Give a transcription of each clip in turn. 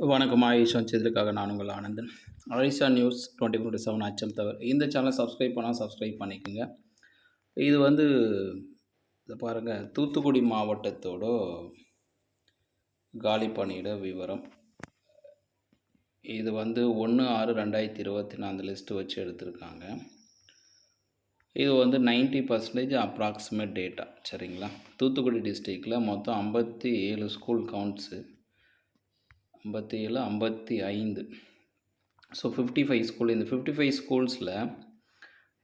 வணக்கம். ஆயுஷ் செய்திகளுக்காக நான் உங்கள் ஆனந்தன். ஆயிஷா நியூஸ் 24/7 அச்சம் தவிர இந்த சேனலை சப்ஸ்கிரைப் பண்ணால் சப்ஸ்கிரைப் பண்ணிக்கோங்க. இது வந்து இதை பாருங்கள், தூத்துக்குடி மாவட்டத்தோட காலி பணியிட விவரம். இது வந்து 1/6/2024 அந்த லிஸ்ட்டு வச்சு எடுத்திருக்காங்க. இது வந்து 90% அப்ராக்சிமேட் டேட்டா, சரிங்களா? தூத்துக்குடி டிஸ்ட்ரிக்டில் மொத்தம் 57 ஸ்கூல் கவுண்ட்ஸு, 57, 55. So 55 school. இந்த 55 ஸ்கூல்ஸில்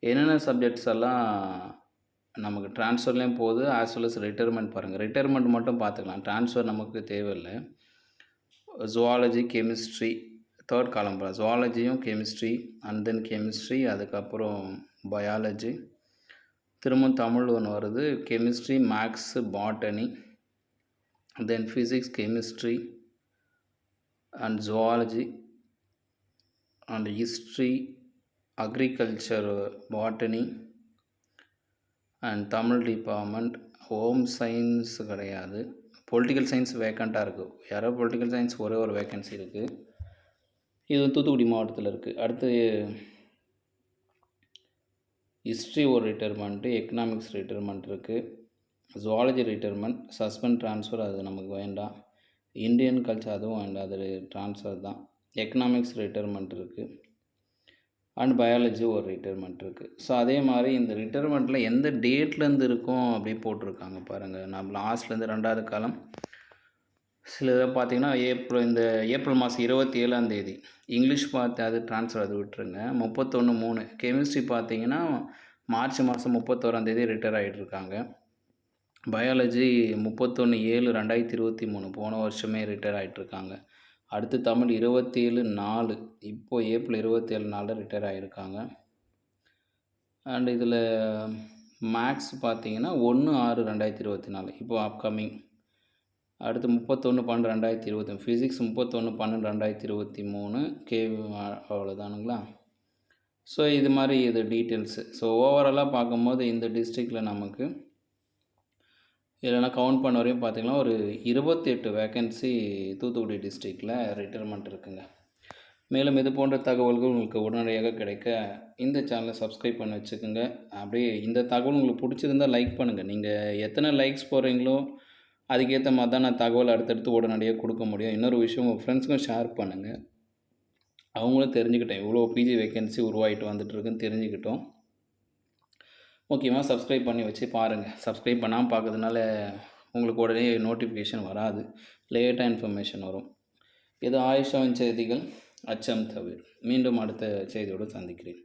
என்னென்ன சப்ஜெக்ட்ஸ் எல்லாம் நமக்கு ட்ரான்ஸ்ஃபர்லேயும் போகுது, ஆஸ் வெல் அஸ் ரிட்டைர்மெண்ட். பாருங்கள், ரிட்டைர்மெண்ட் மட்டும் பார்த்துக்கலாம், ட்ரான்ஸ்ஃபர் நமக்கு தேவையில்லை. ஜுவாலஜி, கெமிஸ்ட்ரி, தேர்ட் காலம் ஜுவாலஜியும் கெமிஸ்ட்ரி, அண்ட் தென் கெமிஸ்ட்ரி, அதுக்கப்புறம் பயாலஜி, திரும்ப தமிழ் ஒன்று வருது, chemistry, maths, botany, then physics, chemistry and zoology and history, agriculture, botany and Tamil department. Home science கிடையாது. பொலிட்டிக்கல் சயின்ஸ் வேக்கண்ட்டாக இருக்குது. யாரோ பொலிட்டிக்கல் சயின்ஸ் ஒரே ஒரு வேக்கன்சி இருக்குது. இது தூத்துக்குடி மாவட்டத்தில் இருக்குது. அடுத்து ஹிஸ்ட்ரி ஒரு ரிட்டைர்மெண்ட்டு, எக்கனாமிக்ஸ் ரிட்டைர்மெண்ட் இருக்குது, ஜுவாலஜி ரிட்டைர்மெண்ட், சஸ்பெண்ட் ட்ரான்ஸ்ஃபர் அது நமக்கு வேண்டாம், இந்தியன் கல்ச்சர் அதுவும் வேண்டாம், அது ட்ரான்ஸ்ஃபர் தான். எக்கனாமிக்ஸ் ரிட்டைர்மெண்ட் இருக்குது, அண்ட் பயாலஜி ஒரு ரிட்டைர்மெண்ட் இருக்குது. ஸோ அதே மாதிரி இந்த ரிட்டைர்மெண்ட்டில் எந்த டேட்லேருந்து இருக்கும் அப்படி போட்டிருக்காங்க பாருங்கள். நம்ம லாஸ்ட்லேருந்து 2வது காலம். சில இதை பார்த்தீங்கன்னா இந்த ஏப்ரல் மாதம் 27ஆம் தேதி. இங்கிலீஷ் பார்த்து அது ட்ரான்ஸ்ஃபர், அது விட்டுருங்க. 31/3. கெமிஸ்ட்ரி பார்த்தீங்கன்னா மார்ச் மாதம் 31ஆம் தேதி ரிட்டையர் ஆகிட்டுருக்காங்க. பயாலஜி 31/7/2023, போன வருஷமே ரிட்டையர் ஆகிட்டுருக்காங்க. அடுத்து தமிழ் 27/4, இப்போது ஏப்ரல் 27/4 ரிட்டையர் ஆகியிருக்காங்க. அண்ட் இதில் மேக்ஸ் பார்த்தீங்கன்னா 1/6/2024, இப்போது அப்கமிங். அடுத்து 31/12/2023, ஃபிசிக்ஸ் 31/12/2023, அவ்வளோதானுங்களா? ஸோ இது மாதிரி இது டீட்டெயில்ஸு. ஸோ ஓவராலாக பார்க்கும்போது இந்த டிஸ்ட்ரிக்டில் நமக்கு இல்லைனா கவுண்ட் பண்ண வரையும் பார்த்திங்கன்னா ஒரு 28 வேக்கன்சி தூத்துக்குடி டிஸ்ட்ரிக்டில் ரிட்டைர்மெண்ட் இருக்குங்க. மேலும் இது போன்ற தகவல்கள் உங்களுக்கு உடனடியாக கிடைக்க இந்த சேனலை சப்ஸ்கிரைப் பண்ணி வச்சுக்கோங்க. அப்படியே இந்த தகவல் உங்களுக்கு பிடிச்சிருந்தால் லைக் பண்ணுங்கள். நீங்கள் எத்தனை லைக்ஸ் போடுறீங்களோ அதுக்கேற்ற மாதிரி தான் நான் தகவல் அடுத்தடுத்து உடனடியாக கொடுக்க முடியும். இன்னொரு விஷயம், உங்கள் ஃப்ரெண்ட்ஸுக்கும் ஷேர் பண்ணுங்கள். அவங்களும் தெரிஞ்சுக்கிட்டோம் இவ்வளோ பிஜி வேக்கன்சி உருவாகிட்டு வந்துட்டுருக்குன்னு தெரிஞ்சுக்கிட்டோம். முக்கியமாக சப்ஸ்கிரைப் பண்ணி வச்சு பாருங்கள். சப்ஸ்கிரைப் பண்ணாமல் பார்க்கறதுனால உங்களுக்கு உடனே நோட்டிஃபிகேஷன் வராது, லேட்டாக இன்ஃபர்மேஷன் வரும். இது ஆயுஷாவின் செய்திகள், அச்சம் தவிர. மீண்டும் அடுத்த செய்தியோடு சந்திக்கிறேன்.